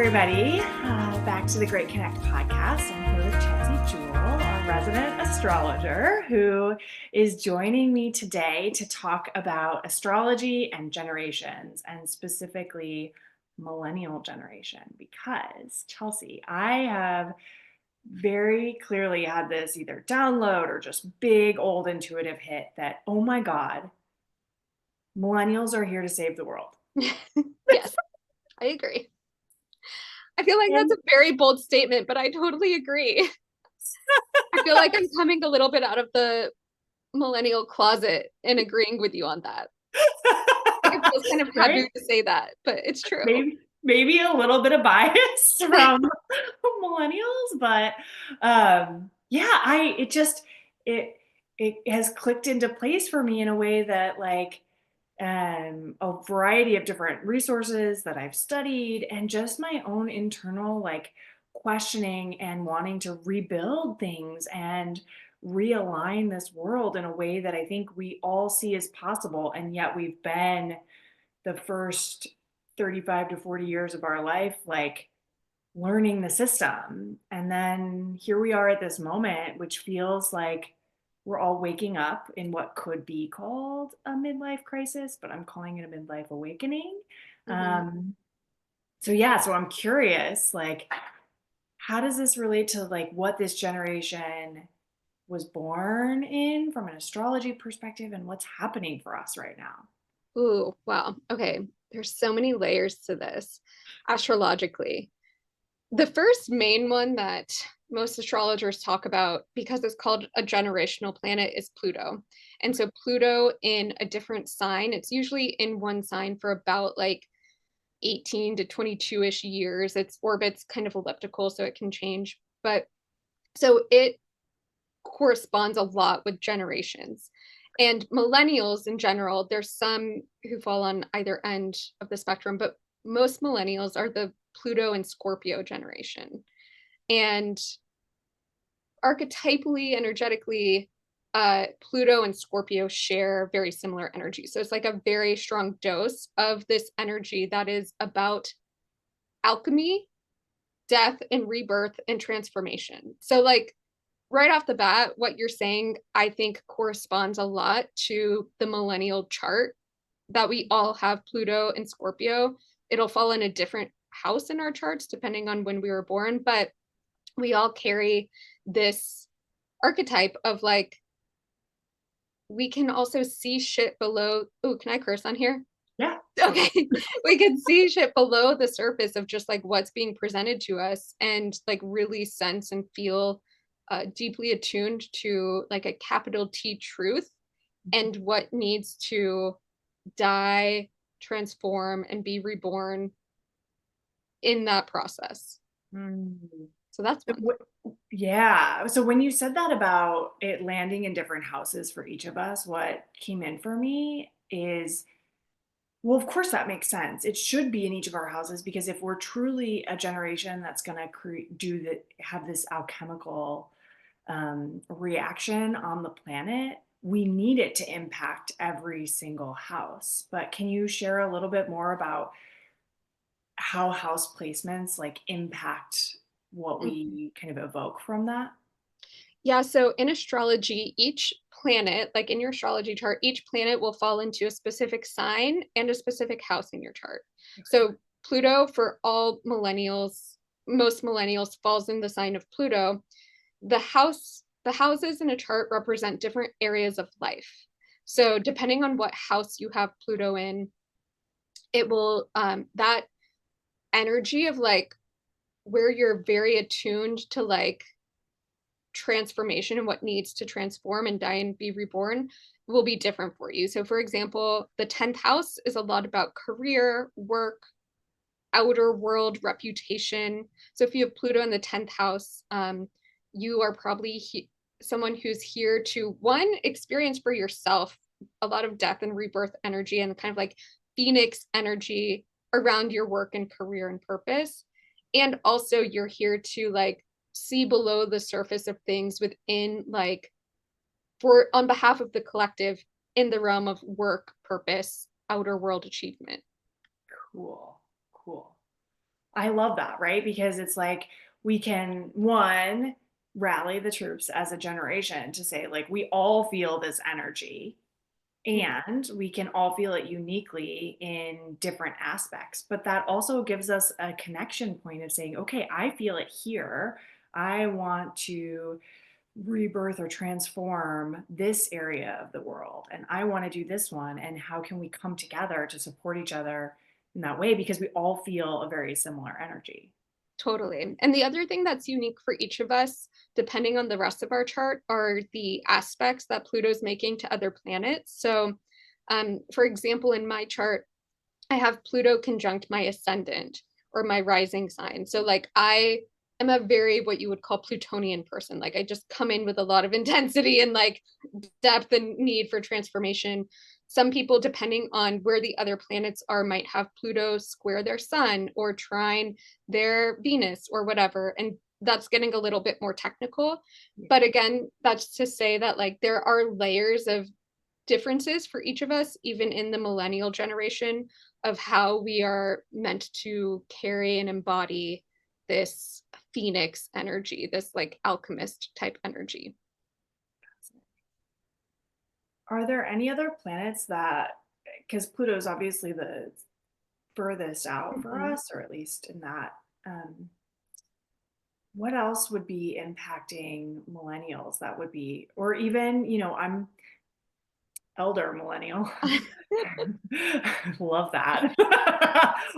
everybody. Back to the Great Connect podcast. I'm here with Chelsea Jewel, our resident astrologer, who is joining me today to talk about astrology and generations, and specifically millennial generation. Because, Chelsea, I have very clearly had this either download or just big old intuitive hit that, oh my God, millennials are here to save the world. Yes, I agree. I feel like that's a very bold statement, but I totally agree. I feel like I'm coming a little bit out of the millennial closet and agreeing with you on that. Like it feels kind of taboo to say that, but it's true. Maybe a little bit of bias from millennials, but it has clicked into place for me in a way that a variety of different resources that I've studied and just my own internal questioning and wanting to rebuild things and realign this world in a way that I think we all see as possible. And yet we've been the first 35 to 40 years of our life, learning the system. And then here we are at this moment, which feels like we're all waking up in what could be called a midlife crisis, but I'm calling it a midlife awakening. So I'm curious, how does this relate to what this generation was born in from an astrology perspective and what's happening for us right now? Ooh, wow. Okay. There's so many layers to this astrologically. The first main one that most astrologers talk about, because it's called a generational planet, is Pluto. And so Pluto in a different sign, it's usually in one sign for about 18 to 22-ish years. Its orbit's kind of elliptical, so it can change. But so it corresponds a lot with generations. And millennials in general, there's some who fall on either end of the spectrum, but most millennials are the Pluto and Scorpio generation. And archetypally, energetically, Pluto and Scorpio share very similar energy. So it's like a very strong dose of this energy that is about alchemy, death, and rebirth and transformation. So right off the bat, what you're saying, I think corresponds a lot to the millennial chart that we all have Pluto and Scorpio. It'll fall in a different house in our charts depending on when we were born, but we all carry this archetype of we can also see shit below. Oh, can I curse on here? Yeah. Okay. We can see shit below the surface of just what's being presented to us and really sense and feel deeply attuned to a capital T truth and what needs to die, transform, and be reborn in that process. So that's one. Yeah. So when you said that about it landing in different houses for each of us, what came in for me is, well, of course that makes sense. It should be in each of our houses because if we're truly a generation that's going to have this alchemical reaction on the planet, we need it to impact every single house. But can you share a little bit more about how house placements impact what we kind of evoke from that? Yeah, so in astrology, each planet, in your astrology chart, each planet will fall into a specific sign and a specific house in your chart. Okay. So Pluto, for all millennials, most millennials, falls in the sign of Pluto. The houses in a chart represent different areas of life. So depending on what house you have Pluto in, it will that energy of where you're very attuned to transformation and what needs to transform and die and be reborn will be different for you. So for example, the 10th house is a lot about career, work, outer world, reputation. So if you have Pluto in the 10th house, you are probably someone who's here to, one, experience for yourself a lot of death and rebirth energy and kind of phoenix energy around your work and career and purpose. And also you're here to see below the surface of things within for on behalf of the collective in the realm of work, purpose, outer world achievement. Cool. I love that, right? Because it's like we can, one, rally the troops as a generation to say, like, we all feel this energy Mhm. and we can all feel it uniquely in different aspects. But that also gives us a connection point of saying, okay, I feel it here. I want to rebirth or transform this area of the world. And I want to do this one. And how can we come together to support each other in that way? Because we all feel a very similar energy. Totally. And the other thing that's unique for each of us, depending on the rest of our chart, are the aspects that Pluto's making to other planets. So, for example, in my chart, I have Pluto conjunct my ascendant or my rising sign. So like I am a very what you would call Plutonian person. Like I just come in with a lot of intensity and like depth and need for transformation. Some people, depending on where the other planets are, might have Pluto square their sun or trine their Venus or whatever. And that's getting a little bit more technical. Yeah. But again, that's to say that like there are layers of differences for each of us, even in the millennial generation, of how we are meant to carry and embody this phoenix energy, this like alchemist type energy. Are there any other planets that, because Pluto is obviously the furthest out for Mhm. us, or at least in that, what else would be impacting millennials that would be, or even, I'm elder millennial. Love that.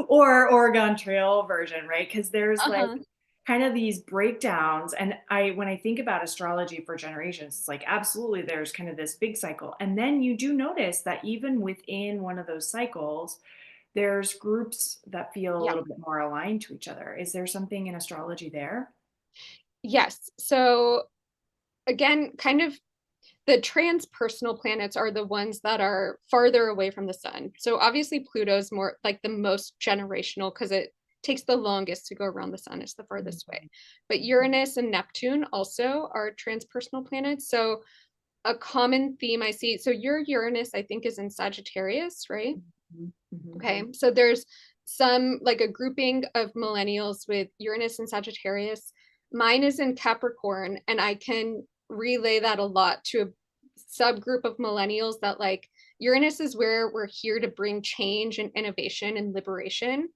Or Oregon Trail version, right? Because there's like Uh-huh. kind of these breakdowns. And when I think about astrology for generations, it's like absolutely there's kind of this big cycle. And then you do notice that even within one of those cycles, there's groups that feel a Yeah. little bit more aligned to each other. Is there something in astrology there? Yes. So again, kind of the transpersonal planets are the ones that are farther away from the sun. So obviously Pluto's more like the most generational because it takes the longest to go around the sun. It's the farthest way. Mhm. But Uranus and Neptune also are transpersonal planets. So a common theme I see, so your Uranus, I think, is in Sagittarius, right? Mhm. Okay. Mhm. So there's some like a grouping of millennials with Uranus and Sagittarius. Mine is in Capricorn, and I can relay that a lot to a subgroup of millennials that like Uranus is where we're here to bring change and innovation and liberation.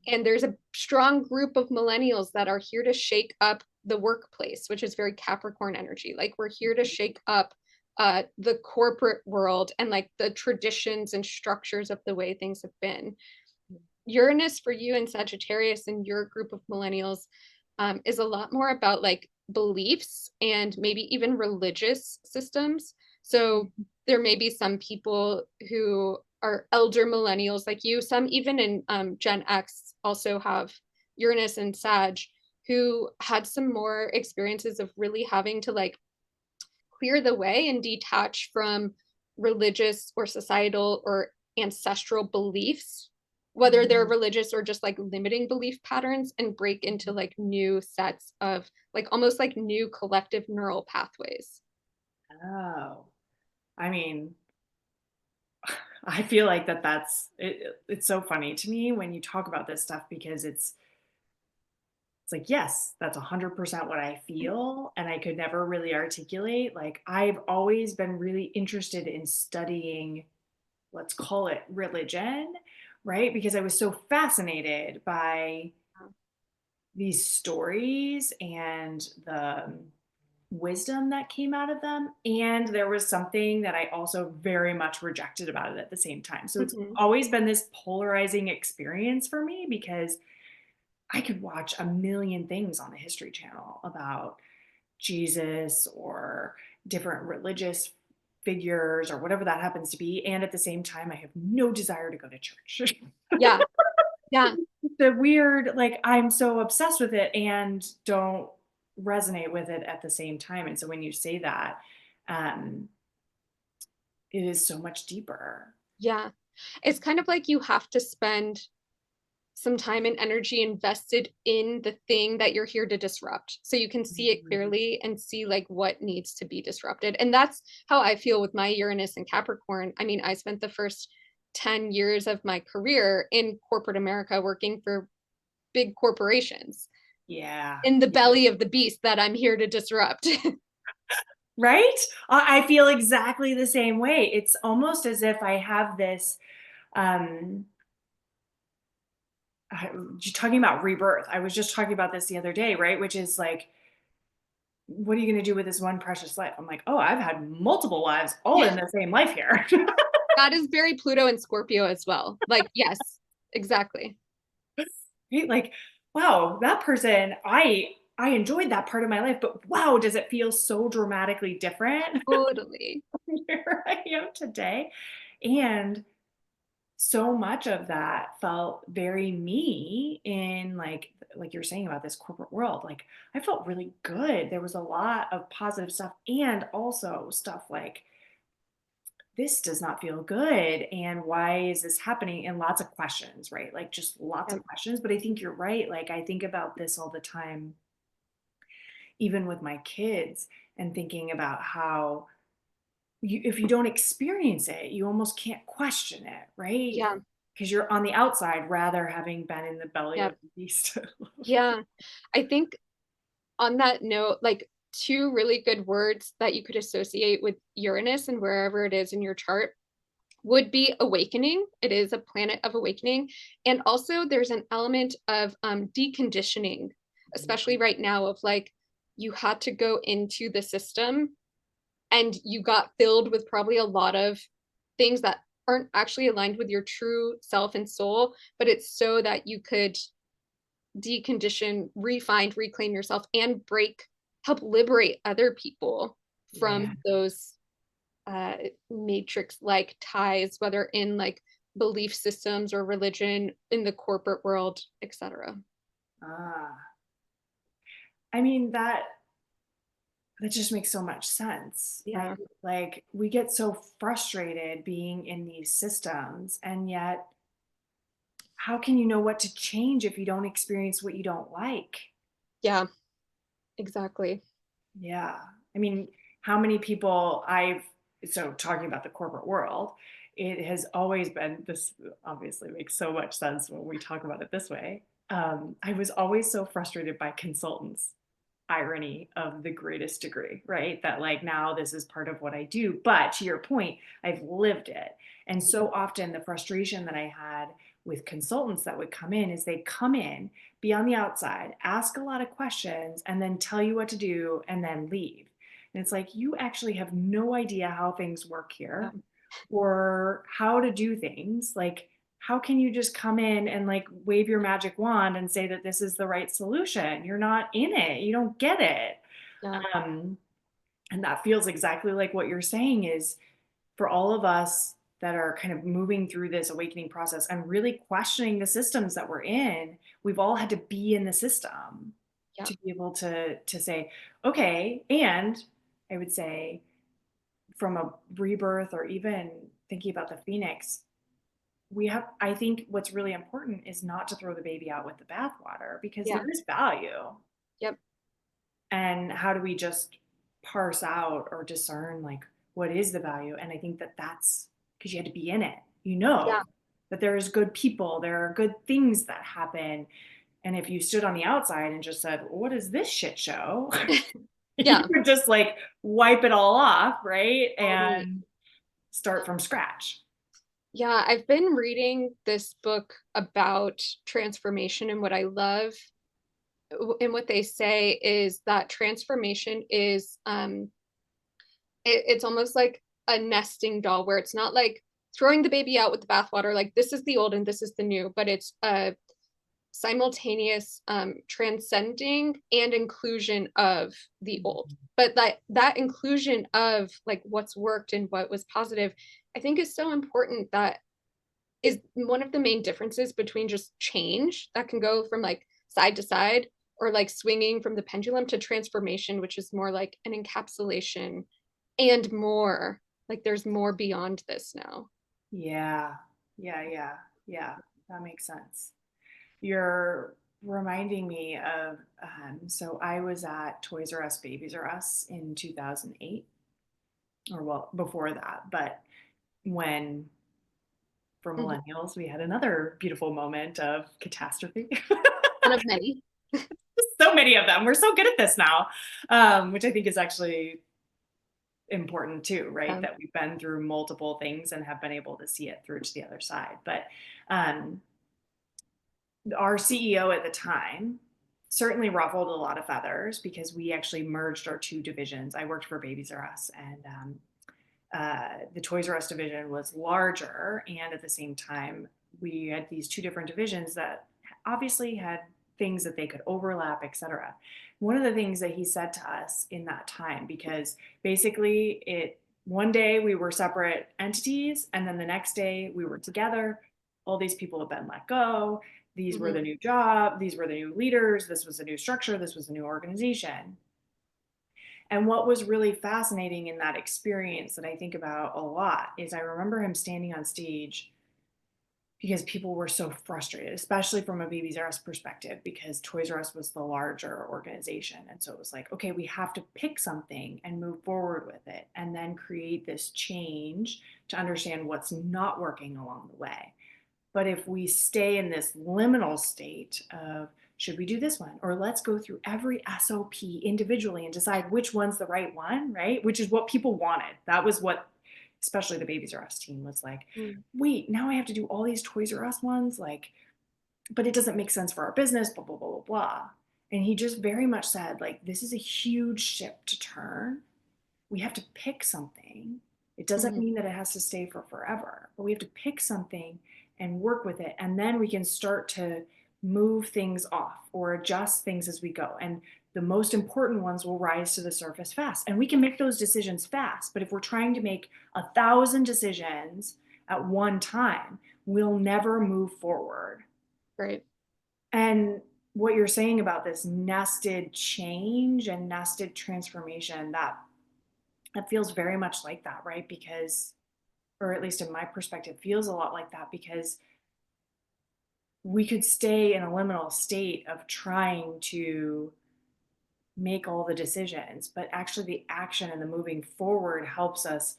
And there's a strong group of millennials that are here to shake up the workplace, which is very Capricorn energy. Like we're here to shake up the corporate world and like the traditions and structures of the way things have been. Uranus for you and Sagittarius and your group of millennials is a lot more about like beliefs and maybe even religious systems. So there may be some people who are elder millennials like you, some even in Gen X also have Uranus and Sag who had some more experiences of really having to like clear the way and detach from religious or societal or ancestral beliefs, whether they're Mhm. religious or just like limiting belief patterns, and break into like new sets of like almost like new collective neural pathways. Oh, I mean, I feel like that's it, it's so funny to me when you talk about this stuff because it's like, yes, that's 100% what I feel, and I could never really articulate. Like, I've always been really interested in studying, let's call it religion, right? Because I was so fascinated by these stories and the wisdom that came out of them. And there was something that I also very much rejected about it at the same time. So it's Mhm. always been this polarizing experience for me because I could watch a million things on the History Channel about Jesus or different religious figures or whatever that happens to be. And at the same time, I have no desire to go to church. Yeah, yeah. The weird, like, I'm so obsessed with it and don't resonate with it at the same time. And so when you say that, um, it is so much deeper. Yeah. It's kind of like you have to spend some time and energy invested in the thing that you're here to disrupt so you can see it Mhm. clearly and see like what needs to be disrupted. And that's how I feel with my Uranus and Capricorn. I mean, I spent the first 10 years of my career in corporate America working for big corporations Yeah. in the belly of the beast that I'm here to disrupt. Right? I feel exactly the same way. It's almost as if I have this, um, talking about rebirth. I was just talking about this the other day, right? Which is like, what are you going to do with this one precious life? I'm like, oh, I've had multiple lives all in the same life here. That is very Pluto and Scorpio as well. Like, yes, exactly. Right? Like, wow, that person, I enjoyed that part of my life, but wow, does it feel so dramatically different Totally. where I am today? And so much of that felt very me in like you're saying about this corporate world. Like I felt really good. There was a lot of positive stuff and also stuff like this does not feel good and why is this happening, and lots of questions, right? Like just lots Yep. of questions. But I think you're right. Like I think about this all the time, even with my kids, and thinking about how if you don't experience it, you almost can't question it, right? Yeah. Because you're on the outside rather having been in the belly of Yep. the beast. Yeah. I think on that note, like two really good words that you could associate with Uranus and wherever it is in your chart would be awakening. It is a planet of awakening. And also, there's an element of deconditioning, especially right now, of like you had to go into the system and you got filled with probably a lot of things that aren't actually aligned with your true self and soul, but it's so that you could decondition, refine, reclaim yourself, and help liberate other people Yeah. from those matrix like ties, whether in like belief systems or religion, in the corporate world, etc. Ah. I mean, that just makes so much sense, right? Yeah. Like we get so frustrated being in these systems, and yet how can you know what to change if you don't experience what you don't like? Yeah, exactly. Yeah. I mean, how many people so talking about the corporate world, it has always been this obviously makes so much sense when we talk about it this way. I was always so frustrated by consultants. Irony of the greatest degree, right? That like now this is part of what I do. But to your point, I've lived it. And so often the frustration that I had with consultants that would come in is they'd come in, be on the outside, ask a lot of questions, and then tell you what to do and then leave. And it's like, you actually have no idea how things work Yeah. here or how to do things. Like, how can you just come in and like wave your magic wand and say that this is the right solution? You're not in it. You don't get it. Yeah. Um, and that feels exactly like what you're saying is for all of us that are kind of moving through this awakening process and really questioning the systems that we're in, we've all had to be in the system Yeah. to be able to say, okay, and I would say from a rebirth or even thinking about the phoenix, we have I think what's really important is not to throw the baby out with the bathwater because Yeah. there is value. Yep. And how do we just parse out or discern like what is the value? And I think that that's because you had to be in it, Yeah. that there is good people, there are good things that happen. And if you stood on the outside and just said, what is this shit show? You Yeah. would just like wipe it all off, right? Totally. And start from scratch. Yeah, I've been reading this book about transformation, and what I love and what they say is that transformation is it's almost like a nesting doll where it's not like throwing the baby out with the bathwater, like this is the old and this is the new, but it's a simultaneous transcending and inclusion of the old. But that inclusion of like what's worked and what was positive, I think is so important. That is one of the main differences between just change that can go from like side to side, or like swinging from the pendulum, to transformation, which is more like an encapsulation and more. Like there's more beyond this now. Yeah, yeah. Yeah, that makes sense. You're reminding me of, so I was at Toys R Us, Babies R Us in 2008, or well, before that, but when for Mhm. millennials, we had another beautiful moment of catastrophe. One of many. So many of them. We're so good at this now, which I think is actually important too, right? Um, That we've been through multiple things and have been able to see it through to the other side. But um, our CEO at the time certainly ruffled a lot of feathers because we actually merged our two divisions. I worked for Babies R Us, and the Toys R Us division was larger, and at the same time, we had these two different divisions that obviously had things that they could overlap, etc. One of the things that he said to us in that time, because basically it one day we were separate entities, and then the next day we were together. All these people have been let go. These were the mhm, new job. These were the new leaders. This was a new structure. This was a new organization. And what was really fascinating in that experience that I think about a lot is I remember him standing on stage because people were so frustrated, especially from a Babies R Us perspective, because Toys R Us was the larger organization. And so it was like, okay, we have to pick something and move forward with it and then create this change to understand what's not working along the way. But if we stay in this liminal state of, should we do this one? Or let's go through every SOP individually and decide which one's the right one, right? Which is what people wanted. That was what, especially the Babies R Us team was like, mm, wait, now I have to do all these Toys R Us ones? Like, but it doesn't make sense for our business, blah, blah, blah, blah, blah. And he just very much said, like, this is a huge ship to turn. We have to pick something. It doesn't mhm, mean that it has to stay for forever, but we have to pick something and work with it. And then we can start to move things off or adjust things as we go. And the most important ones will rise to the surface fast. And we can make those decisions fast. But if we're trying to make 1,000 decisions at one time, we'll never move forward. right. And what you're saying about this nested change and nested transformation, that feels very much like that, right? Because, or at least in my perspective, feels a lot like that because we could stay in a liminal state of trying to make all the decisions, but actually the action and the moving forward helps us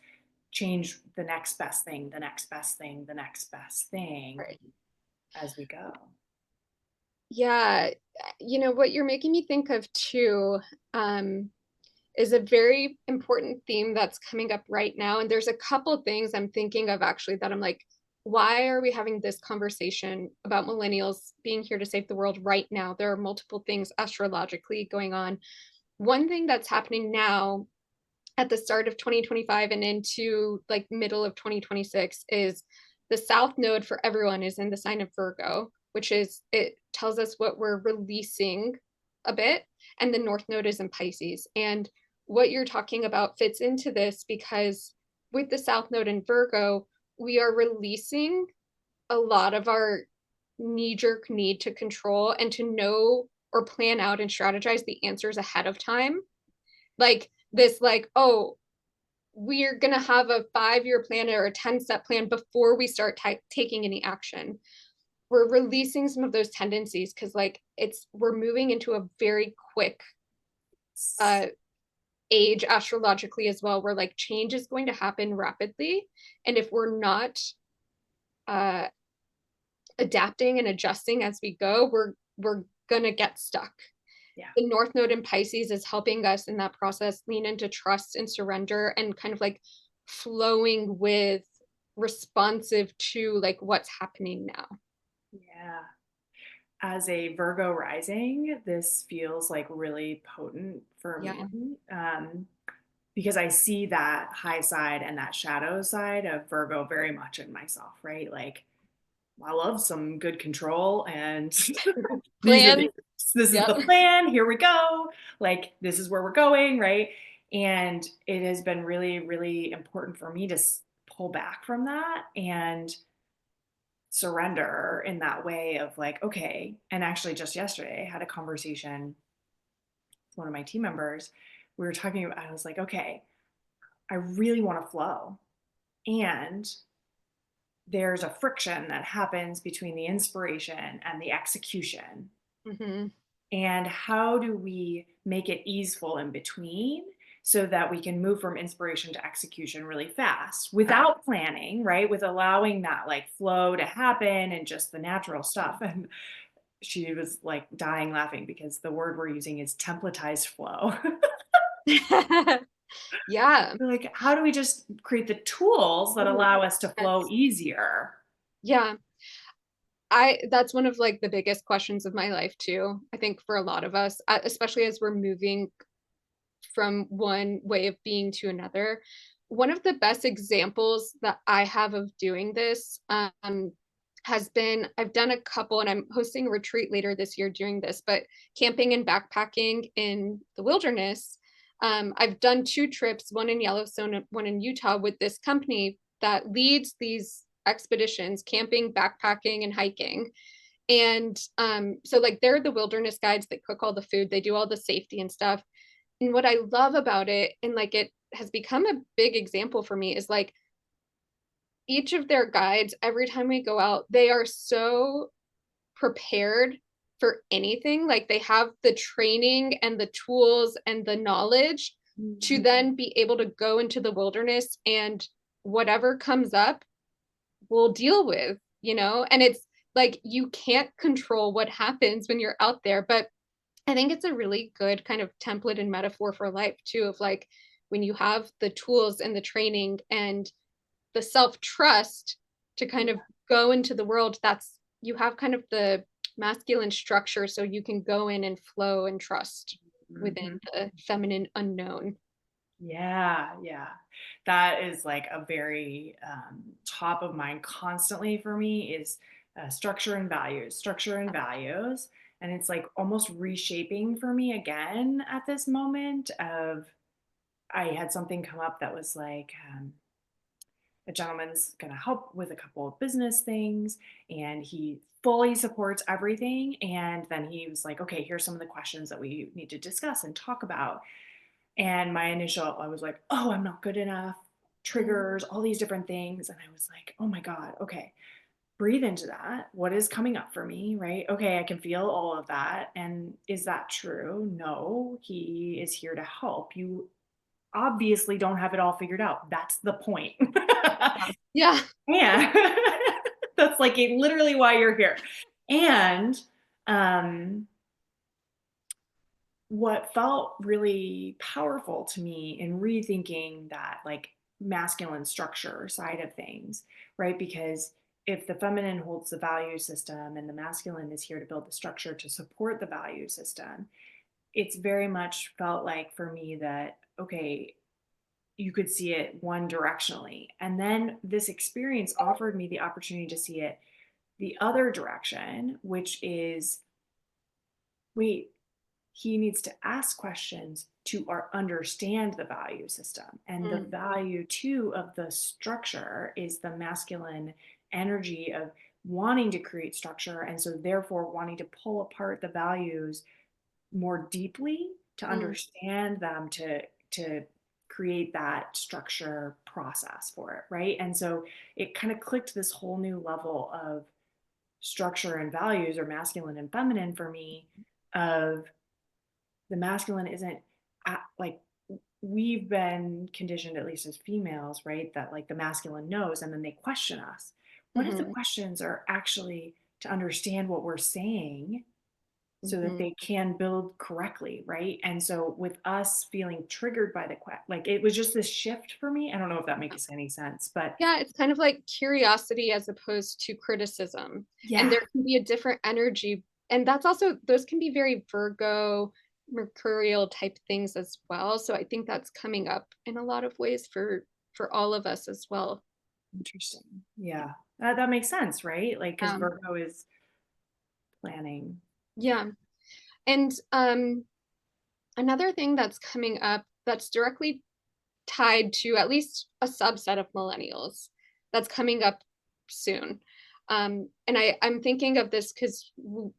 change the next best thing, the next best thing, the next best thing Right. as we go. Yeah, what you're making me think of too, is a very important theme that's coming up right now. And there's a couple things I'm thinking of actually that I'm like, why are we having this conversation about millennials being here to save the world right now? There are multiple things astrologically going on. One thing that's happening now at the start of 2025 and into like middle of 2026 is the south node for everyone is in the sign of Virgo, which is it tells us what we're releasing a bit, and the north node is in Pisces. And what you're talking about fits into this because with the south node in Virgo, we are releasing a lot of our knee-jerk need to control and to know or plan out and strategize the answers ahead of time, like this, like, oh, we're going to have a 5-year plan or a 10-step plan before we start taking any action. We're releasing some of those tendencies because like we're moving into a very quick uh age astrologically as well, where like change is going to happen rapidly, and if we're not uh adapting and adjusting as we go, we're gonna get stuck. Yeah. The north node in Pisces is helping us in that process lean into trust and surrender and kind of like flowing with responsive to like what's happening now. Yeah. As a Virgo rising, this feels like really potent for Yeah. me. Because I see that high side and that shadow side of Virgo very much in myself, right? Like, I love some good control, and these are Plan. the this is Yep. the plan. Here we go. Like, this is where we're going, right? And it has been really, really important for me to pull back from that and surrender in that way of like, okay. And actually, just yesterday, I had a conversation with one of my team members. We were talking about, I was like, okay, I really want to flow. And there's a friction that happens between the inspiration and the execution. Mm-hmm. And how do we make it easeful in between so that we can move from inspiration to execution really fast without planning, right? With allowing that like flow to happen and just the natural stuff. And she was like dying laughing because the word we're using is templatized flow. Yeah. We're like, how do we just create the tools that Ooh, allow us to flow yes. easier? Yeah. That's one of like the biggest questions of my life too. I think for a lot of us, especially as we're moving from one way of being to another. One of the best examples that I have of doing this has been I've done a couple, and I'm hosting a retreat later this year doing this, but camping and backpacking in the wilderness. I've done two trips, one in Yellowstone and one in Utah, with this company that leads these expeditions, camping, backpacking, and hiking. And so like they're the wilderness guides that cook all the food, they do all the safety and stuff. And what I love about it, and like it has become a big example for me, is like each of their guides, every time we go out, they are so prepared for anything. Like they have the training and the tools and the knowledge to Mhm. then be able to go into the wilderness, and whatever comes up, we'll deal with, you know? And it's like you can't control what happens when you're out there, but I think it's a really good kind of template and metaphor for life too, of like when you have the tools and the training and the self-trust to kind of go into the world, that's you have kind of the masculine structure so you can go in and flow and trust within Mhm. the feminine unknown. Yeah, yeah. That is like a very top of mind constantly for me is structure and values. And it's like almost reshaping for me again at this moment of I had something come up that was like, a gentleman's going to help with a couple of business things and he fully supports everything. And then he was like, okay, here's some of the questions that we need to discuss and talk about. And my initial, I was like, oh, I'm not good enough, Mm, triggers, all these different things. And I was like, oh my God, okay, breathe into that. What is coming up for me, right? Okay, I can feel all of that. And is that true? No, he is here to help. You obviously don't have it all figured out. That's the point. yeah. Yeah. Yeah. That's like literally why you're here. And um, what felt really powerful to me in rethinking that like masculine structure side of things, right? Because if the feminine holds the value system and the masculine is here to build the structure to support the value system, it's very much felt like for me that, okay, you could see it one directionally. And then this experience offered me the opportunity to see it the other direction, which is wait, he needs to ask questions to understand the value system. And the Mm, value too of the structure is the masculine energy of wanting to create structure. And so therefore wanting to pull apart the values more deeply to mm, understand them to create that structure process for it, right? And so it kind of clicked this whole new level of structure and values or masculine and feminine for me of the masculine isn't like we've been conditioned at least as females, right, that like the masculine knows and then they question us. What if the mhm, questions are actually to understand what we're saying so that mhm. they can build correctly, right? And so with us feeling triggered by the like it was just this shift for me. I don't know if that makes any sense, but Yeah, it's kind of like curiosity as opposed to criticism. And yeah, there can be a different energy. And that's also, those can be very Virgo, Mercurial type things as well. So I think that's coming up in a lot of ways for all of us as well. interesting. Yeah, that makes sense, right? Like because Um, Virgo is planning. yeah. And another thing that's coming up that's directly tied to at least a subset of millennials that's coming up soon. And I'm thinking of this because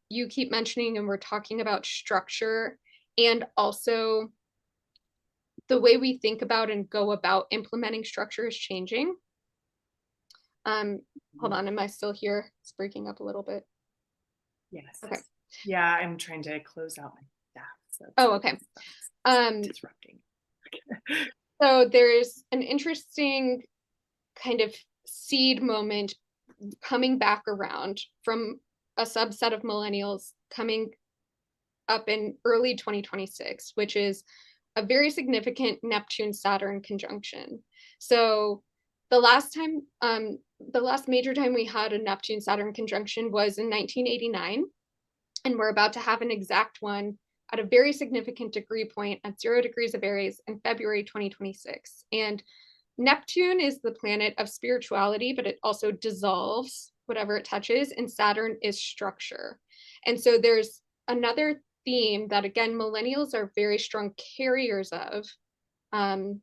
you keep mentioning and we're talking about structure and also the way we think about and go about implementing structure is changing. Um, Hold on, am I still here? It's breaking up a little bit. Okay. Yes. Yeah, I'm trying to close out my staff, so it's Oh, like okay. it's Um, disrupting. so there's an interesting kind of seed moment coming back around from a subset of millennials coming up in early 2026, which is a very significant Neptune-Saturn conjunction. So the last major time we had a Neptune-Saturn conjunction was in 1989, and we're about to have an exact one at a very significant degree point at 0 degrees of Aries in February 2026. And Neptune is the planet of spirituality, but it also dissolves whatever it touches, and Saturn is structure. And so there's another theme that, again, millennials are very strong carriers um,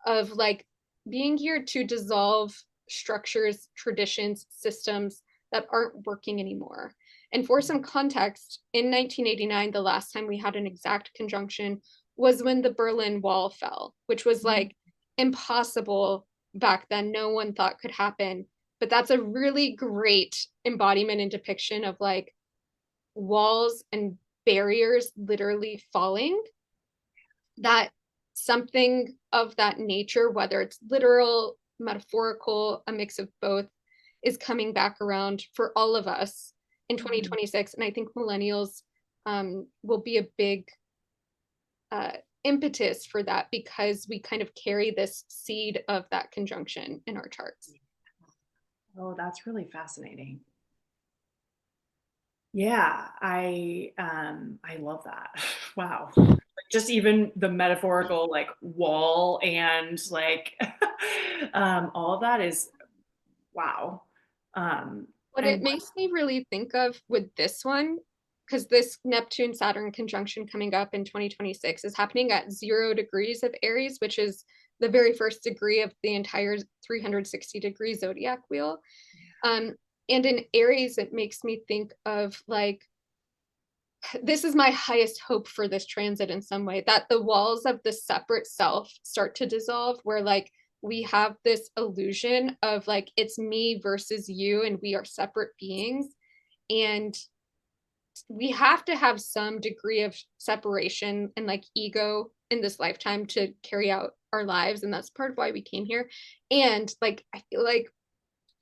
of like being here to dissolve structures, traditions, systems that aren't working anymore. And for some context, in 1989, the last time we had an exact conjunction was when the Berlin Wall fell, which was like impossible back then. No one thought could happen. But that's a really great embodiment and depiction of like walls and barriers literally falling, that something of that nature, whether it's literal, metaphorical, a mix of both, is coming back around for all of us in Mhm. 2026. And I think millennials will be a big uh, impetus for that, because we kind of carry this seed of that conjunction in our charts. Oh, that's really fascinating. Yeah, I love that. Wow. Like just even the metaphorical like wall and like all of that is wow. What And it makes me really think of with this one, because this Neptune Saturn conjunction coming up in 2026 is happening at 0 degrees of Aries, which is the very first degree of the entire 360-degree zodiac wheel. Um, and in Aries, it makes me think of like, this is my highest hope for this transit in some way, that the walls of the separate self start to dissolve, where like we have this illusion of like it's me versus you and we are separate beings, and we have to have some degree of separation and like ego in this lifetime to carry out our lives, and that's part of why we came here. And like I feel like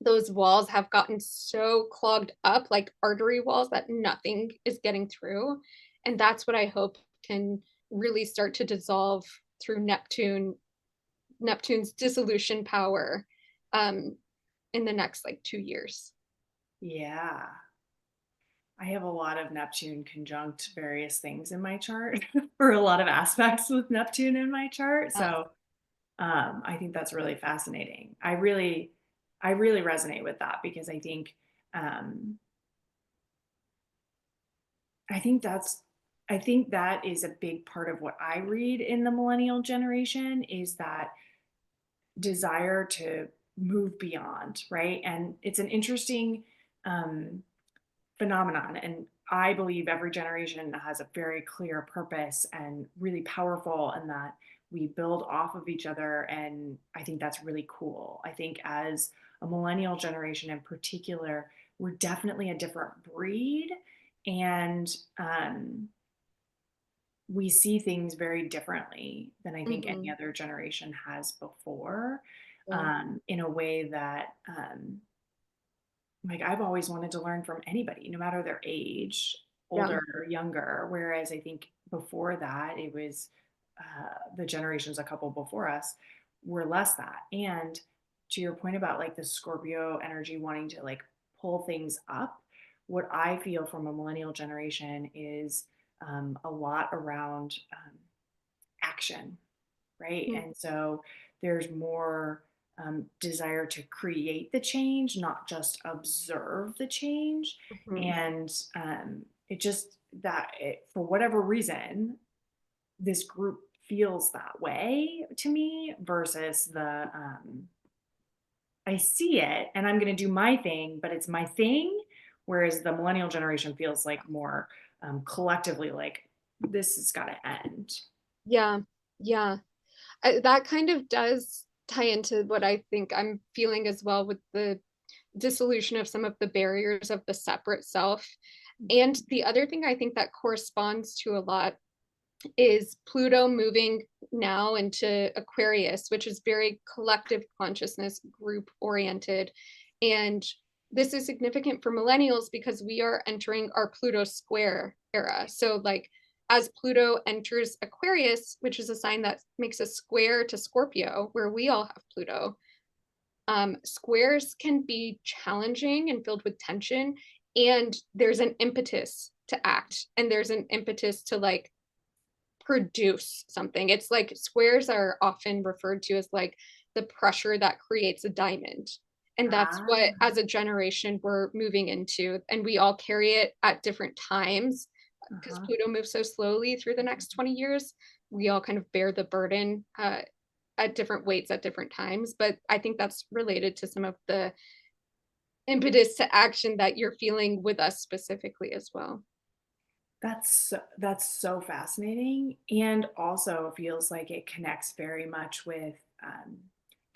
those walls have gotten so clogged up, like artery walls, that nothing is getting through. And that's what I hope can really start to dissolve through Neptune's dissolution power in the next like 2 years. yeah, I have a lot of Neptune conjunct various things in my chart for a lot of aspects with Neptune in my chart. Yes. So I think that's really fascinating. I really resonate with that because um, I think that's I think that is a big part of what I read in the millennial generation is that desire to move beyond, right? And it's an interesting um, phenomenon. And I believe every generation has a very clear purpose and really powerful, and that we build off of each other. And I think that's really cool. I think as a millennial generation in particular, we're definitely a different breed. And we see things very differently than I think any Mm-hmm. other generation has before, Yeah. in a way that like I've always wanted to learn from anybody, no matter their age, Yeah. older or younger. Whereas I think before that, it was the generations a couple before us were less that. And to your point about like the Scorpio energy wanting to like pull things up, what I feel from a millennial generation is a lot around action, right? And so there's more desire to create the change, not just observe the change. Mm-hmm. And it just that it, for whatever reason, this group feels that way to me versus the I see it and I'm going to do my thing, but it's my thing. Whereas the millennial generation feels like more collectively like this has got to end. Yeah. Yeah. That kind of does tie into what I think I'm feeling as well, with the dissolution of some of the barriers of the separate self. And the other thing I think that corresponds to a lot is Pluto moving now into Aquarius, which is very collective consciousness, group oriented. And this is significant for millennials because we are entering our Pluto square era. So, like, as Pluto enters Aquarius, which is a sign that makes a square to Scorpio, where we all have Pluto, squares can be challenging and filled with tension. And there's an impetus to act, and there's an impetus to like produce something. It's like squares are often referred to as like the pressure that creates a diamond. And that's Ah, what, as a generation, we're moving into. And we all carry it at different times because uh-huh. Pluto moves so slowly through the next 20 years. We all kind of bear the burden at different weights at different times. But I think that's related to some of the impetus to action that you're feeling with us specifically as well. That's so fascinating, and also feels like it connects very much with,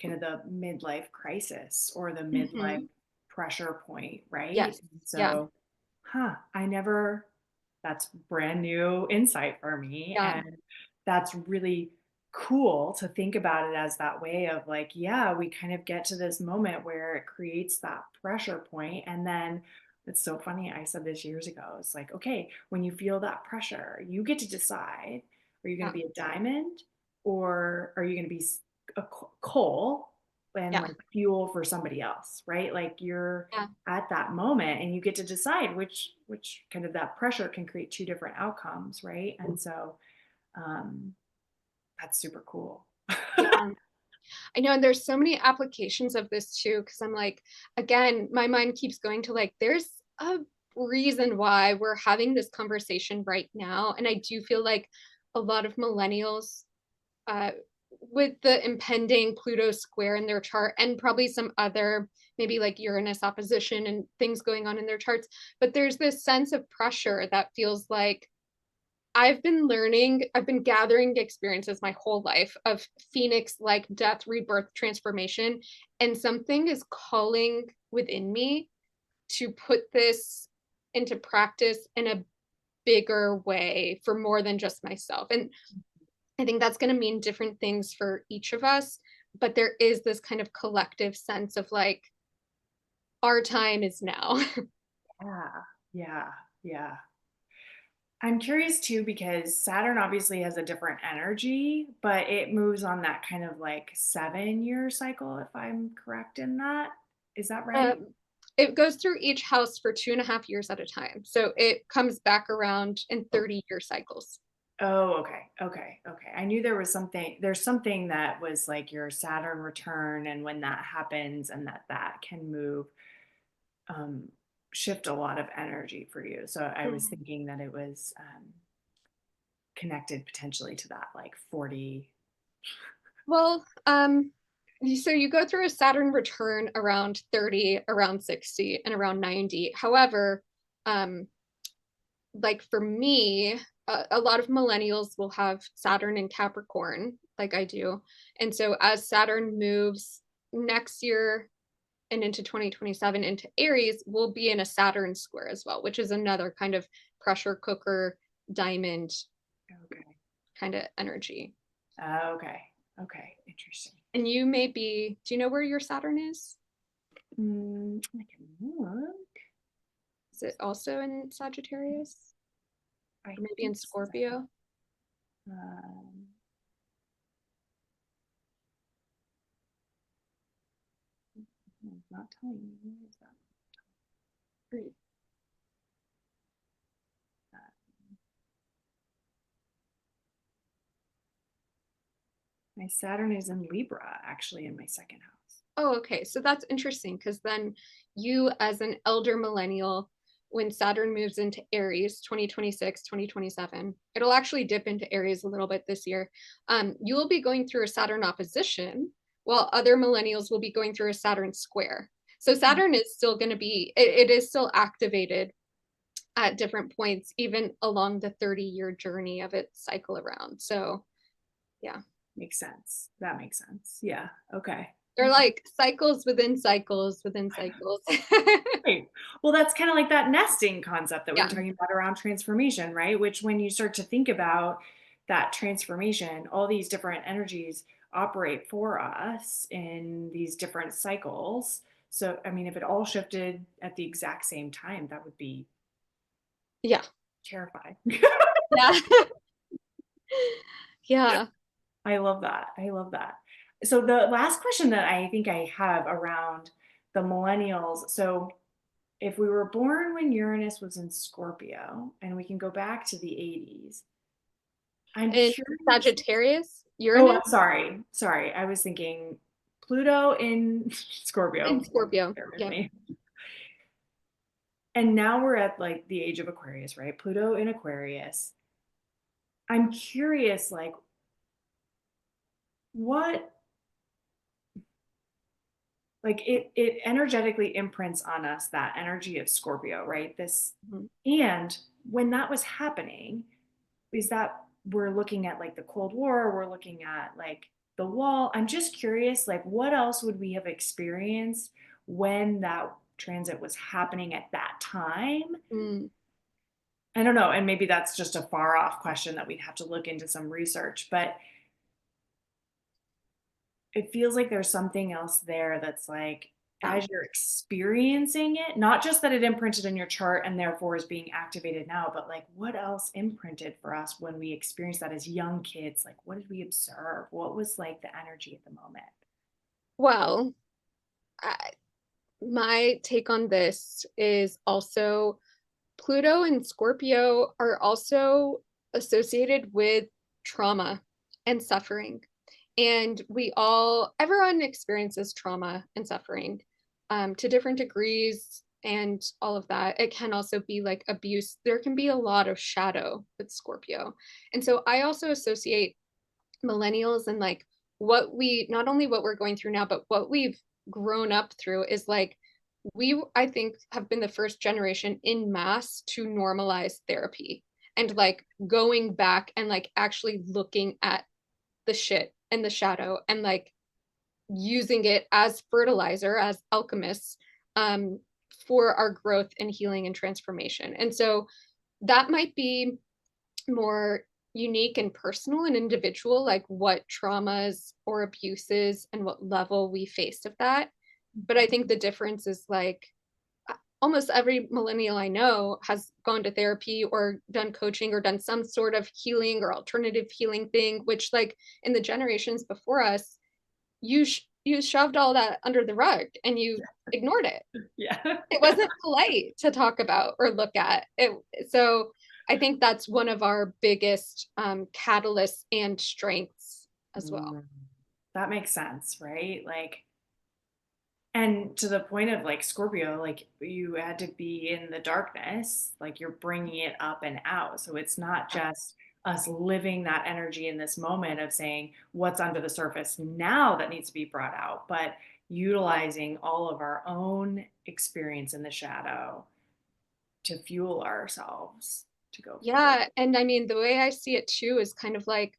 kind of the midlife crisis or the midlife Mhm. pressure point, right? Yes. And Yeah. so, I never that's brand new insight for me, Yeah. and that's really cool to think about it as that way of like, yeah, we kind of get to this moment where it creates that pressure point, and then it's so funny. I said this years ago. It's like, okay, when you feel that pressure, you get to decide, are you going Yeah. to be a diamond or are you going to be a coal and Yeah. like fuel for somebody else, right? Like you're Yeah. at that moment and you get to decide which kind of that pressure can create two different outcomes, right? And so um that's super cool. Yeah. I know, and there's so many applications of this too, because I'm like, again, my mind keeps going to like, there's a reason why we're having this conversation right now. And I do feel like a lot of millennials, uh, with the impending Pluto square in their chart, and probably some other, maybe like Uranus opposition and things going on in their charts, but there's this sense of pressure that feels like I've been gathering experiences my whole life of phoenix like death, rebirth, transformation. And something is calling within me to put this into practice in a bigger way for more than just myself. And I think that's going to mean different things for each of us. But there is this kind of collective sense of like, our time is now. Yeah, yeah, yeah. I'm curious too because Saturn obviously has a different energy, but it moves on that kind of like 7-year cycle, if I'm correct in that. Is that right? Um, it goes through each house for 2.5 years at a time. So it comes back around in 30-year cycles. Oh, okay. Okay. Okay. I knew there's something that was like your Saturn return and when that happens and that can move, um, shift a lot of energy for you. So I was Mm. thinking that it was, connected potentially to that like 40. Well, so you go through a Saturn return around 30, around 60, and around 90. However, um, like for me, a lot of millennials will have Saturn in Capricorn, like I do. And so as Saturn moves next year and into 2027 into Aries, we'll be in a Saturn square as well, which is another kind of pressure cooker diamond Okay. kind of energy. Okay. Okay. Interesting. And you may be, do you know where your Saturn is? I can look. Is it also in Sagittarius I or maybe in think so. Scorpio? Um, it's not telling me. Where is that? Uh, My Saturn is in Libra, actually, in my second house. Oh, okay. So that's interesting because then you, as an elder millennial, when Saturn moves into Aries 2026, 2027, it'll actually dip into Aries a little bit this year. You will be going through a Saturn opposition, while other millennials will be going through a Saturn square. So Hmm. Saturn is still going to be, it is still activated at different points, even along the 30-year journey of its cycle around. So, yeah. Makes sense. That makes sense. Yeah. Okay. They're Okay. like cycles within cycles within cycles. Right. Well, that's kind of like that nesting concept that we were Yeah. talking about around transformation, right? Which, when you start to think about that transformation, all these different energies operate for us in these different cycles. So, I mean, if it all shifted at the exact same time, that would be Yeah. terrifying. Yeah. Yeah. I love that. I love that. So the last question that I think I have around the millennials. So if we were born when Uranus was in Scorpio, and we can go back to the 80s, I'm And curious. Sagittarius, Oh, Uranus, I'm sorry. Sorry. I was thinking Pluto in Scorpio. and Scorpio. Bear with Yeah. me. And now we're at like the age of Aquarius, right? Pluto in Aquarius. I'm curious, like, what, like, it energetically imprints on us that energy of Scorpio, right? This, Mhm. and when that was happening, is that we're looking at like the Cold War, we're looking at like the wall. I'm just curious, like, what else would we have experienced when that transit was happening at that time? Mm. I don't know. And maybe that's just a far off question that we'd have to look into some research, but it feels like there's something else there that's like, Yeah. as you're experiencing it, not just that it imprinted in your chart and therefore is being activated now, but like what else imprinted for us when we experienced that as young kids? Like, what did we observe? What was like the energy at the moment? Well, I, my take on this is also Pluto and Scorpio are also associated with trauma and suffering. And everyone experiences trauma and suffering to different degrees and all of that. It can also be like abuse. There can be a lot of shadow with Scorpio. And so I also associate millennials and like not only what we're going through now, but what we've grown up through is like, I think, have been the first generation in mass to normalize therapy and like going back and like actually looking at the shit and the shadow and like using it as fertilizer, as alchemists, um, for our growth and healing and transformation. And so that might be more unique and personal and individual, like what traumas or abuses and what level we faced of that. But I think the difference is like almost every millennial I know has gone to therapy or done coaching or done some sort of healing or alternative healing thing, which like in the generations before us, you shoved all that under the rug and you ignored it. Yeah. It wasn't polite to talk about or look at it. So I think that's one of our biggest catalysts and strengths as well. Mm, that makes sense, right? Like, and to the point of like Scorpio, like you had to be in the darkness, like you're bringing it up and out. So it's not just us living that energy in this moment of saying what's under the surface now that needs to be brought out, but utilizing all of our own experience in the shadow to fuel ourselves to go forward. Yeah. And I mean, the way I see it too is kind of like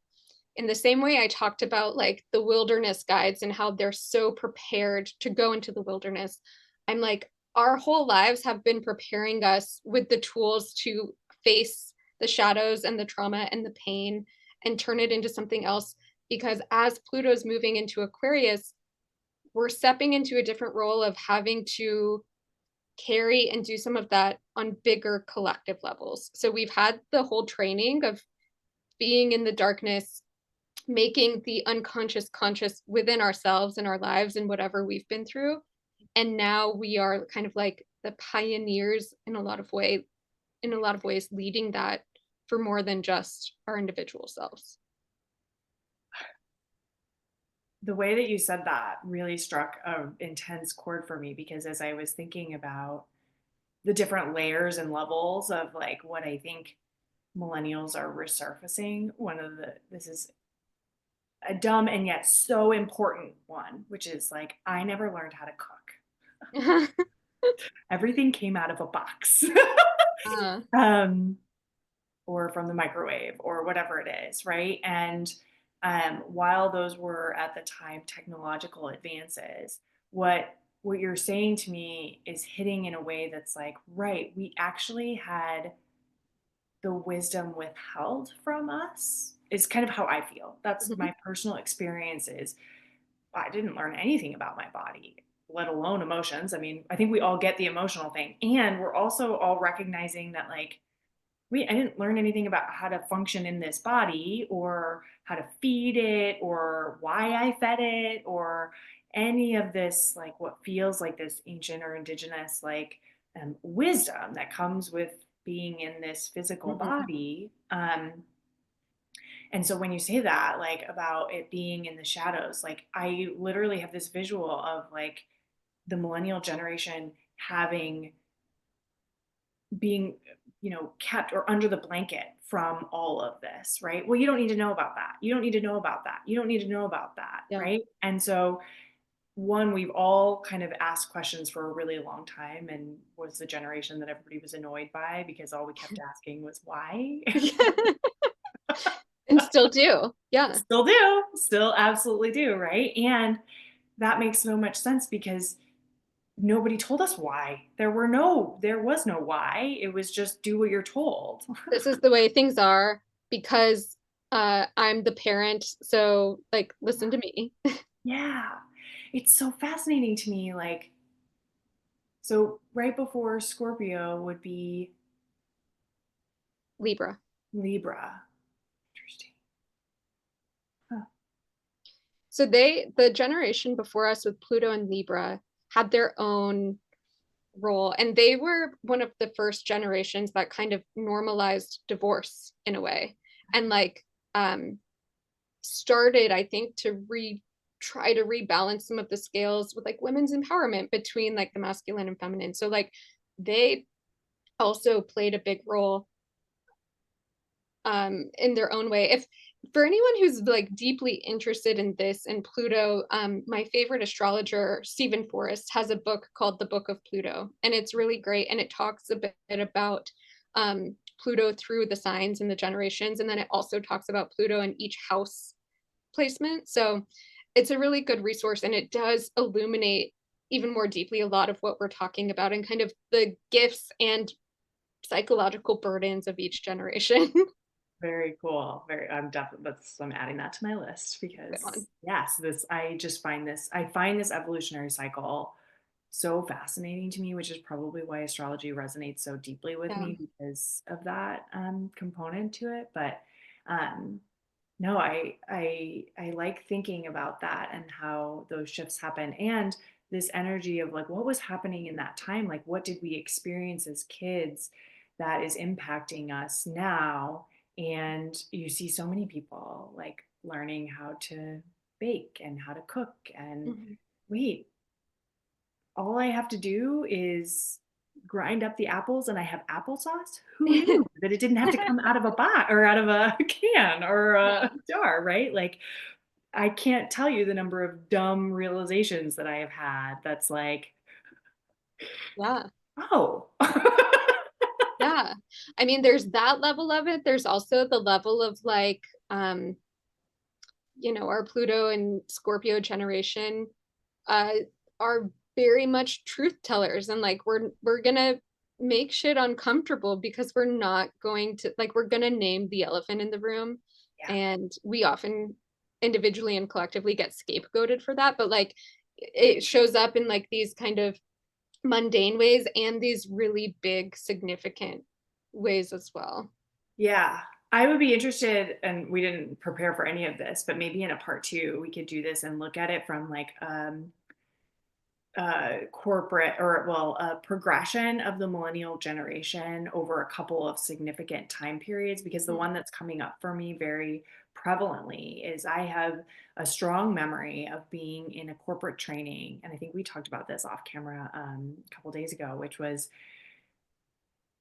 in the same way I talked about like the wilderness guides and how they're so prepared to go into the wilderness. I'm like, our whole lives have been preparing us with the tools to face the shadows and the trauma and the pain and turn it into something else. Because as Pluto's moving into Aquarius, we're stepping into a different role of having to carry and do some of that on bigger collective levels. So we've had the whole training of being in the darkness, making the unconscious conscious within ourselves and our lives and whatever we've been through. And now we are kind of like the pioneers in a lot of ways, leading that for more than just our individual selves. The way that you said that really struck a intense chord for me because as I was thinking about the different layers and levels of like what I think millennials are resurfacing, this is a dumb and yet so important one, which is like, I never learned how to cook. Everything came out of a box. uh, um, or from the microwave or whatever it is, right? And while those were at the time technological advances, what you're saying to me is hitting in a way that's like, right, we actually had the wisdom withheld from us. Is kind of how I feel. That's my personal experience is I didn't learn anything about my body. let alone emotions. I mean, I think we all get the emotional thing. And we're also all recognizing that, like, wait, I didn't learn anything about how to function in this body or how to feed it or why I fed it or any of this, like what feels like this ancient or indigenous, like wisdom that comes with being in this physical Mhm. body. And so when you say that, like about it being in the shadows, like I literally have this visual of like the millennial generation having being, kept or under the blanket from all of this, right? Well, you don't need to know about that. You don't need to know about that. You don't need to know about that, Yeah. right? And so one, we've all kind of asked questions for a really long time and was the generation that everybody was annoyed by because all we kept asking was why. And still do. Yeah. Still do, still absolutely do, right? And that makes so much sense because nobody told us why. There was no why. It was just do what you're told. This is the way things are because I'm the parent. So, like, listen to me. Yeah. It's so fascinating to me. Like, so right before Scorpio would be Libra. Libra. Interesting. Huh. So, the generation before us with Pluto and Libra had their own role. And they were one of the first generations that kind of normalized divorce in a way. And like, um, started, I think, to try to rebalance some of the scales with like women's empowerment between like the masculine and feminine. So like they also played a big role in their own way. If for anyone who's like deeply interested in this and Pluto, my favorite astrologer, Stephen Forrest, has a book called The Book of Pluto, and it's really great. And it talks a bit about Pluto through the signs and the generations, and then it also talks about Pluto in each house placement. So it's a really good resource, and it does illuminate even more deeply a lot of what we're talking about and kind of the gifts and psychological burdens of each generation. Very cool. I'm definitely, I'm adding that to my list Good because one. yes, I find this evolutionary cycle so fascinating to me, which is probably why astrology resonates so deeply with Yeah. me because of that component to it. But um, no, I like thinking about that and how those shifts happen and this energy of like what was happening in that time, like what did we experience as kids that is impacting us now. And you see so many people like learning how to bake and how to cook and Mhm. wait, all I have to do is grind up the apples and I have applesauce. Who knew that it didn't have to come out of a box or out of a can or Yeah. a jar, right? Like I can't tell you the number of dumb realizations that I have had that's like, Yeah. oh. Yeah. I mean, there's that level of it. There's also the level of like, um, our Pluto and Scorpio generation uh are very much truth tellers, and like we're gonna make shit uncomfortable because we're not going to like we're gonna name the elephant in the room, Yeah. and we often individually and collectively get scapegoated for that, but like it shows up in like these kind of mundane ways and these really big significant ways as well. Yeah. I would be interested, and we didn't prepare for any of this, but maybe in a part two, we could do this and look at it from like corporate or well a progression of the millennial generation over a couple of significant time periods because the Mm. one that's coming up for me very prevalently is I have a strong memory of being in a corporate training, and I think we talked about this off camera a couple days ago, which was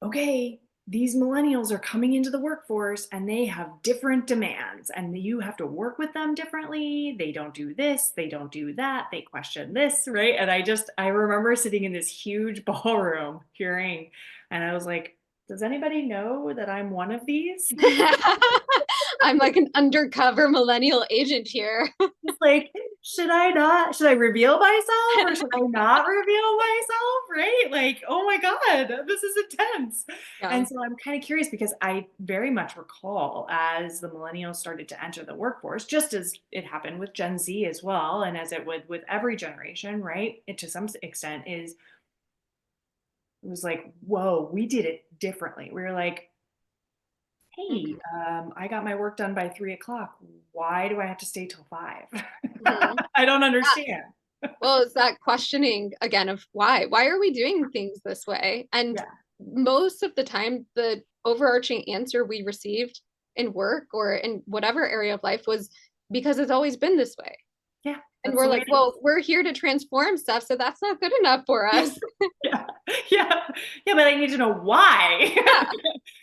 okay, these millennials are coming into the workforce and they have different demands and you have to work with them differently. They don't do this, they don't do that, they question this, right? And I remember sitting in this huge ballroom hearing, and I was like, does anybody know that I'm one of these? I'm like an undercover millennial agent here. Like, should I not, should I reveal myself or should I not reveal myself? Right? Like, oh my God, this is intense. Yeah. And so I'm kind of curious because I very much recall as the millennials started to enter the workforce, just as it happened with Gen Z as well, and as it would with every generation, right? It to some extent is it was like, whoa, we did it differently. We were like, hey, Mhm. I got my work done by 3 o'clock. Why do I have to stay till five? Mhm. I don't Yeah. understand. Well, it's that questioning again of why? Why are we doing things this way? And Yeah. most of the time, the overarching answer we received in work or in whatever area of life was because it's always been this way. Yeah. And That's we're the way like, it is. well, we're here to transform stuff, so that's not good enough for us. Yeah. Yeah. Yeah. But I need to know why. Yeah.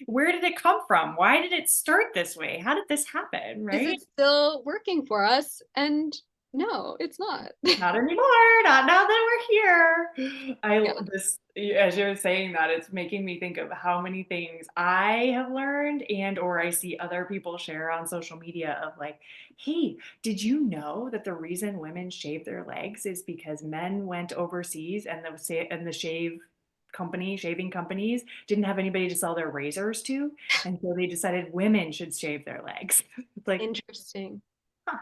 Where did it come from? Why did it start this way? How did this happen? Is Right? it still working for us? And no, it's not. Not anymore. Not now that we're here. I Yeah. this as you're saying that, it's making me think of how many things I have learned and or I see other people share on social media of like, hey, did you know that the reason women shave their legs is because men went overseas and the shaving companies didn't have anybody to sell their razors to, and so they decided women should shave their legs. It's like, Interesting. huh.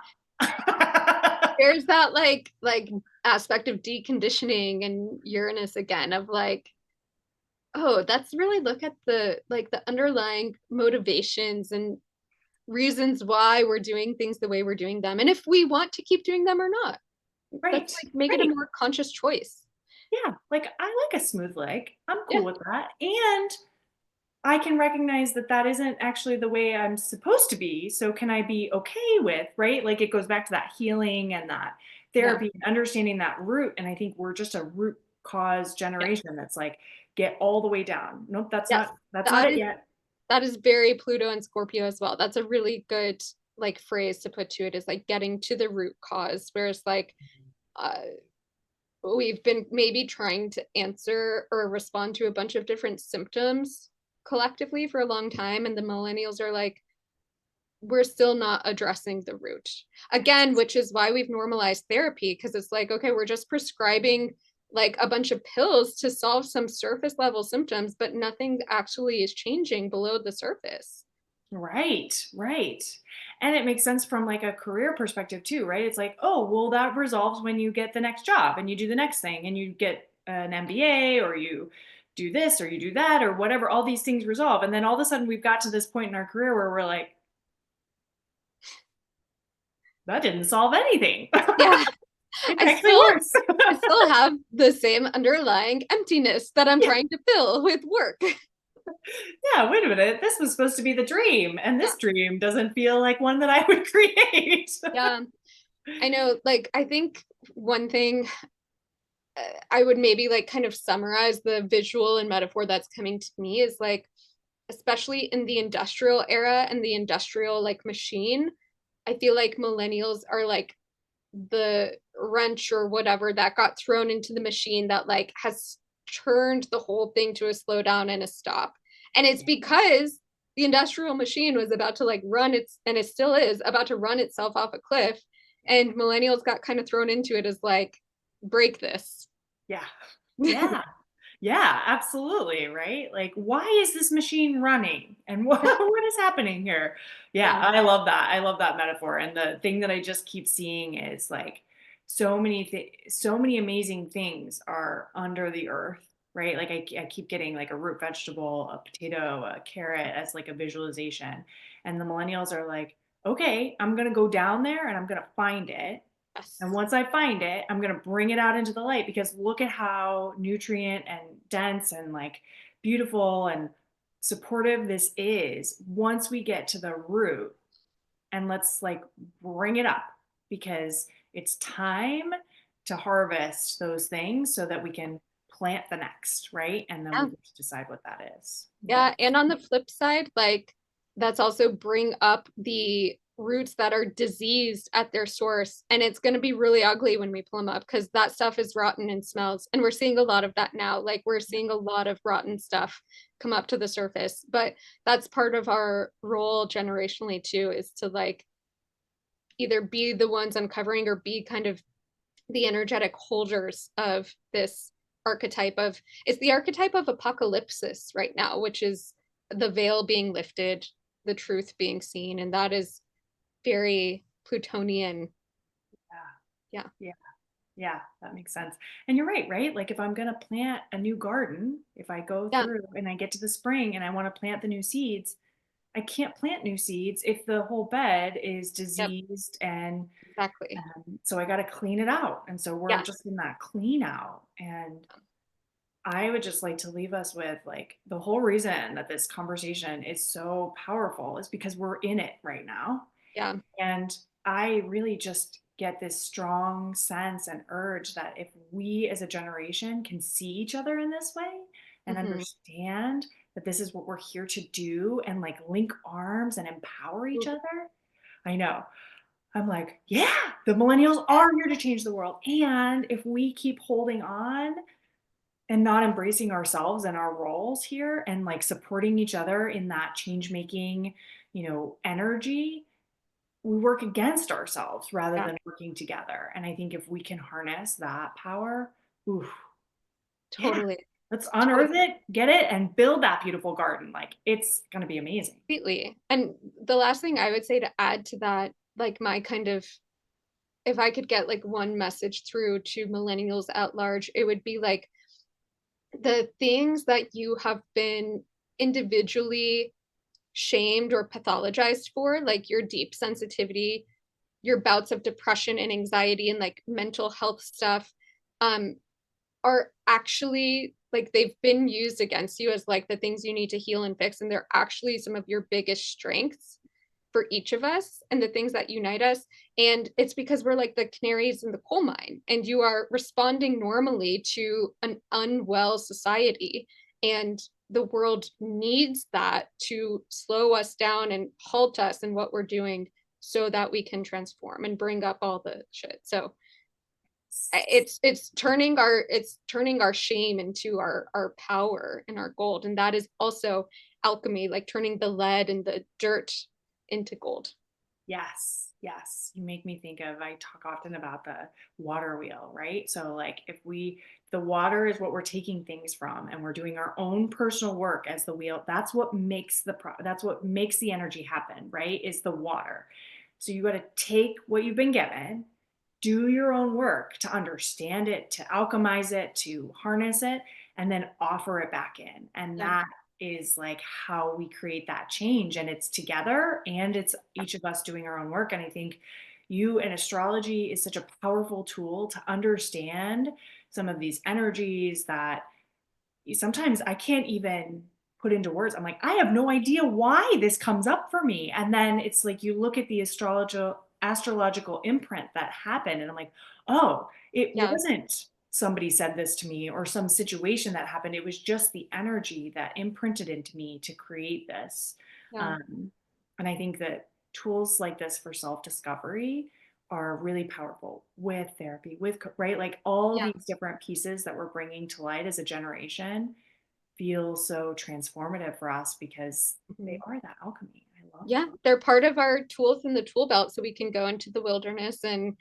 There's that like aspect of deconditioning and Uranus again of like, oh, that's really look at the like the underlying motivations and reasons why we're doing things the way we're doing them. And if we want to keep doing them or not. That's Right. like make it a Right. more conscious choice. Yeah, like I like a smooth leg. I'm Yeah. cool with that. And I can recognize that that isn't actually the way I'm supposed to be. So can I be okay with, right? Like it goes back to that healing and that Yeah. therapy and understanding that root. And I think we're just a root cause Yeah. generation that's like get all the way down. Nope, Yes. that's not That it is yet. that is very Pluto and Scorpio as well. That's a really good like phrase to put to it is like getting to the root cause. Whereas like uh we've been maybe trying to answer or respond to a bunch of different symptoms collectively for a long time. And the millennials are like, we're still not addressing the root again, which is why we've normalized therapy because it's like, okay, we're just prescribing like a bunch of pills to solve some surface level symptoms, but nothing actually is changing below the surface. Right, right. And it makes sense from like a career perspective too, right? It's like, oh, well, that resolves when you get the next job and you do the next thing and you get an MBA or you do this or you do that or whatever. All these things resolve. And then all of a sudden we've got to this point in our career where we're like, that didn't solve anything. Yeah, It's I actually still worse. I still have the same underlying emptiness that I'm Yeah. trying to fill with work. Yeah, wait a minute. This was supposed to be the dream. And Yeah. this dream doesn't feel like one that I would create. Yeah. I know, like, I think one thing I would maybe like kind of summarize the visual and metaphor that's coming to me is like, especially in the industrial era and the industrial like machine, I feel like millennials are like the wrench or whatever that got thrown into the machine that like has turned the whole thing to a slowdown and a stop. And it's because the industrial machine was about to like run its and it still is about to run itself off a cliff. And millennials got kind of thrown into it as like, break this. Yeah. Yeah. Yeah, absolutely, right? Like, why is this machine running? And what, what is happening here? Yeah, Yeah. I love that. I love that metaphor. And the thing that I just keep seeing is like so many amazing things are under the earth, right? Like I keep getting like a root vegetable, a potato, a carrot as like a visualization. And the millennials are like, okay, I'm gonna go down there and I'm gonna find it. And Yes. once I find it, I'm going to bring it out into the light because look at how nutrient and dense and like beautiful and supportive this is once we get to the root, and let's like bring it up because it's time to harvest those things so that we can plant the next, right? And then we Yeah. get to decide what that is. Yeah. Yeah, and on the flip side, like that's also bring up the roots that are diseased at their source. And it's going to be really ugly when we pull them up because that stuff is rotten and smells. And we're seeing a lot of that now. Like we're seeing a lot of rotten stuff come up to the surface. But that's part of our role generationally too, is to like either be the ones uncovering or be kind of the energetic holders of this archetype of, it's the archetype of apocalypsis right now, which is the veil being lifted, the truth being seen, and that is very Plutonian. Yeah. Yeah. Yeah, that makes sense. And you're right, right? Like if I'm going to plant a new garden, if I go Yeah. through and I get to the spring and I want to plant the new seeds, I can't plant new seeds if the whole bed is Yep. diseased and Exactly. so I got to clean it out. And so we're Yeah. just in that clean out. And I would just like to leave us with like the whole reason that this conversation is so powerful is because we're in it right now. Yeah. And I really just get this strong sense and urge that if we as a generation can see each other in this way and Mm-hmm. understand that this is what we're here to do and like link arms and empower each other, I know. I'm like, yeah, the millennials are here to change the world. And if we keep holding on and not embracing ourselves and our roles here and like supporting each other in that change making, energy, we work against ourselves rather Yeah. than working together. And I think if we can harness that power, ooh, yeah, Totally. let's unearth it, get it, and build that beautiful garden. Like it's going to be amazing. Completely. And the last thing I would say to add to that, like my kind of, if I could get like one message through to millennials at large, it would be like the things that you have been individually shamed or pathologized for, like your deep sensitivity, your bouts of depression and anxiety and like mental health stuff, um, are actually like they've been used against you as like the things you need to heal and fix. And they're actually some of your biggest strengths for each of us and the things that unite us. And it's because we're like the canaries in the coal mine and you are responding normally to an unwell society. And the world needs that to slow us down and halt us in what we're doing so that we can transform and bring up all the shit. So it's turning our shame into our power and our gold, and that is also alchemy, like turning the lead and the dirt into gold. Yes, yes. You make me think of, I talk often about the water wheel, right? So, like, the water is what we're taking things from, and we're doing our own personal work as the wheel. That's what makes that's what makes the energy happen, right? Is the water. So, you got to take what you've been given, do your own work to understand it, to alchemize it, to harness it, and then offer it back in. And Yeah. that is like how we create that change. And it's together and it's each of us doing our own work. And I think you and astrology is such a powerful tool to understand some of these energies that sometimes I can't even put into words. I'm like, I have no idea why this comes up for me. And then it's like you look at the astrological imprint that happened, and I'm like, oh, it Yeah. wasn't somebody said this to me or some situation that happened. It was just the energy that imprinted into me to create this. Yeah. Um, and I think that tools like this for self-discovery are really powerful with therapy, right? Like all Yeah. these different pieces that we're bringing to light as a generation feel so transformative for us because they Mhm. are that alchemy. I love Yeah, that. they're part of our tools in the tool belt so we can go into the wilderness and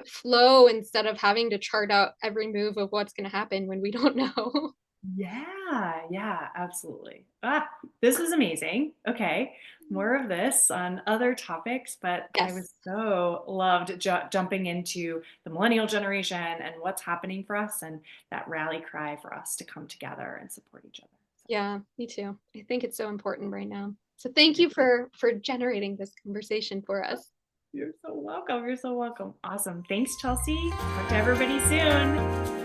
flow instead of having to chart out every move of what's going to happen when we don't know. Yeah, yeah, absolutely. This is amazing. Okay, more of this on other topics, but I Yes. was so loved jumping into the millennial generation and what's happening for us and that rally cry for us to come together and support each other. So, Yeah, me too. I think it's so important right now. So thank yeah. you for generating this conversation for us. You're so welcome. You're so welcome. Awesome. Thanks, Chelsea. Talk to everybody soon.